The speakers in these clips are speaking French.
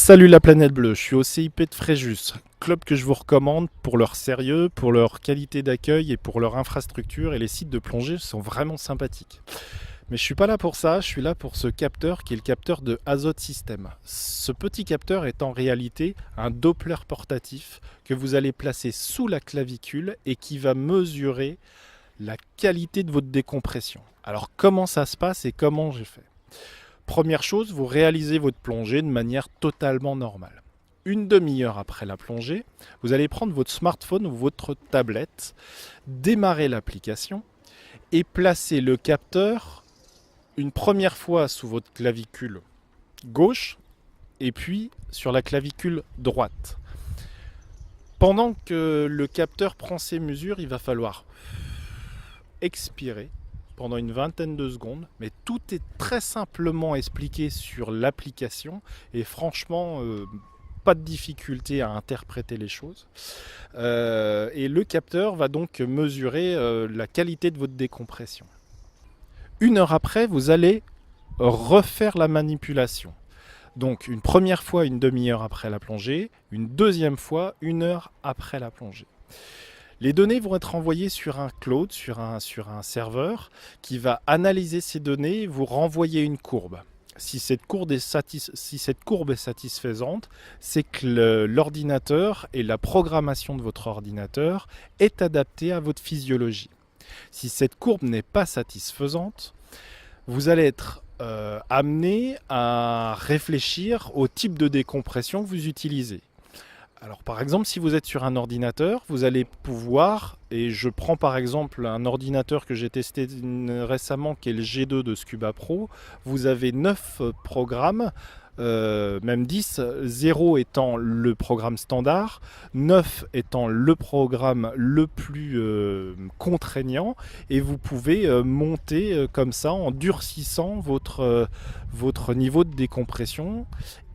Salut la planète bleue, je suis au CIP de Fréjus, club que je vous recommande pour leur sérieux, pour leur qualité d'accueil et pour leur infrastructure, et les sites de plongée sont vraiment sympathiques. Mais je suis pas là pour ça, je suis là pour ce capteur qui est le capteur de Azote System. Ce petit capteur est en réalité un Doppler portatif que vous allez placer sous la clavicule et qui va mesurer la qualité de votre décompression. Alors comment ça se passe et comment j'ai fait? Première chose, vous réalisez votre plongée de manière totalement normale. Une demi-heure après la plongée, vous allez prendre votre smartphone ou votre tablette, démarrer l'application et placer le capteur une première fois sous votre clavicule gauche et puis sur la clavicule droite. Pendant que le capteur prend ses mesures, il va falloir expirer pendant une vingtaine de secondes, mais tout est très simplement expliqué sur l'application et franchement, pas de difficulté à interpréter les choses. Et le capteur va donc mesurer la qualité de votre décompression. Une heure après, vous allez refaire la manipulation. Donc une première fois une demi-heure après la plongée, une deuxième fois une heure après la plongée. Les données vont être envoyées sur un cloud, sur un serveur, qui va analyser ces données et vous renvoyer une courbe. Si cette courbe est satisfaisante, c'est que l'ordinateur et la programmation de votre ordinateur est adaptée à votre physiologie. Si cette courbe n'est pas satisfaisante, vous allez être amené à réfléchir au type de décompression que vous utilisez. Alors par exemple, si vous êtes sur un ordinateur, vous allez pouvoir, et je prends par exemple un ordinateur que j'ai testé récemment qui est le G2 de Scuba Pro, vous avez 9 programmes, même 10, 0 étant le programme standard, 9 étant le programme le plus contraignant, et vous pouvez monter comme ça en durcissant votre niveau de décompression.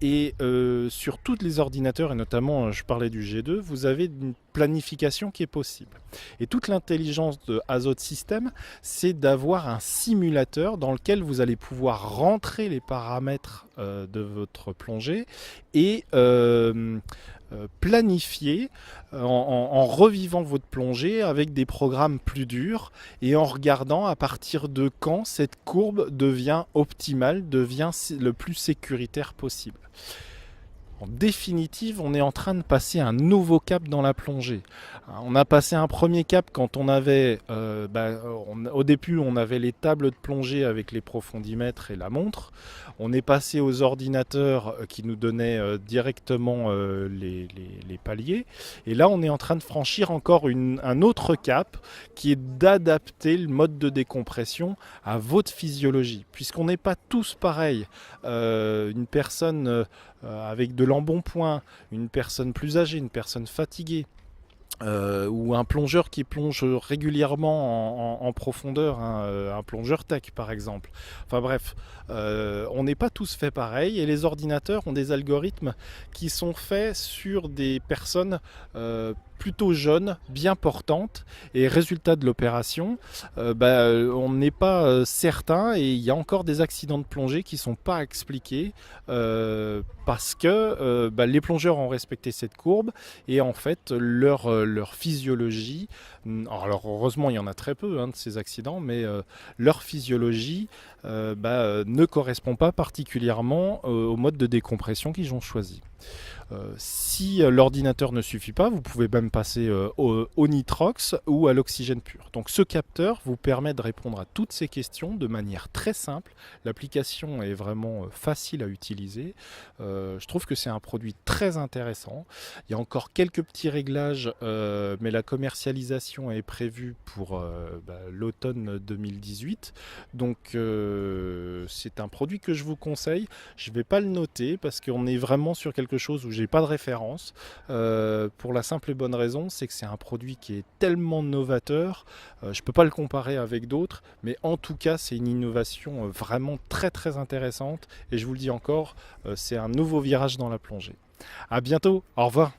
Et sur tous les ordinateurs, et notamment je parlais du G2, vous avez une planification qui est possible. Et toute l'intelligence de Azote System, c'est d'avoir un simulateur dans lequel vous allez pouvoir rentrer les paramètres de votre plongée et planifier en revivant votre plongée avec des programmes plus durs et en regardant à partir de quand cette courbe devient optimale, devient le plus sécuritaire possible. En définitive, on est en train de passer un nouveau cap dans la plongée. On a passé un premier cap quand on avait, au début, on avait les tables de plongée avec les profondimètres et la montre. On est passé aux ordinateurs qui nous donnaient directement les paliers. Et là, on est en train de franchir encore un autre cap qui est d'adapter le mode de décompression à votre physiologie. Puisqu'on n'est pas tous pareils. Une personne avec de l'embonpoint, une personne plus âgée, une personne fatiguée, ou un plongeur qui plonge régulièrement en profondeur, un plongeur tech par exemple. Enfin bref, on n'est pas tous faits pareil et les ordinateurs ont des algorithmes qui sont faits sur des personnes plutôt jeunes, bien portantes, et résultat de l'opération, on n'est pas certain et il y a encore des accidents de plongée qui ne sont pas expliqués parce que les plongeurs ont respecté cette courbe et en fait leur physiologie, alors heureusement il y en a très peu de ces accidents, mais leur physiologie ne correspond pas particulièrement au mode de décompression qu'ils ont choisi. Si l'ordinateur ne suffit pas, vous pouvez même passer au nitrox ou à l'oxygène pur. Donc ce capteur vous permet de répondre à toutes ces questions de manière très simple. L'application est vraiment facile à utiliser. Je trouve que c'est un produit très intéressant. Il y a encore quelques petits réglages, mais la commercialisation est prévue pour l'automne 2018. Donc c'est un produit que je vous conseille. Je ne vais pas le noter parce qu'on est vraiment sur quelque chose où j'ai pas de référence, pour la simple et bonne raison, c'est que c'est un produit qui est tellement novateur, je peux pas le comparer avec d'autres, mais en tout cas c'est une innovation vraiment très très intéressante et je vous le dis encore, c'est un nouveau virage dans la plongée. À bientôt, au revoir.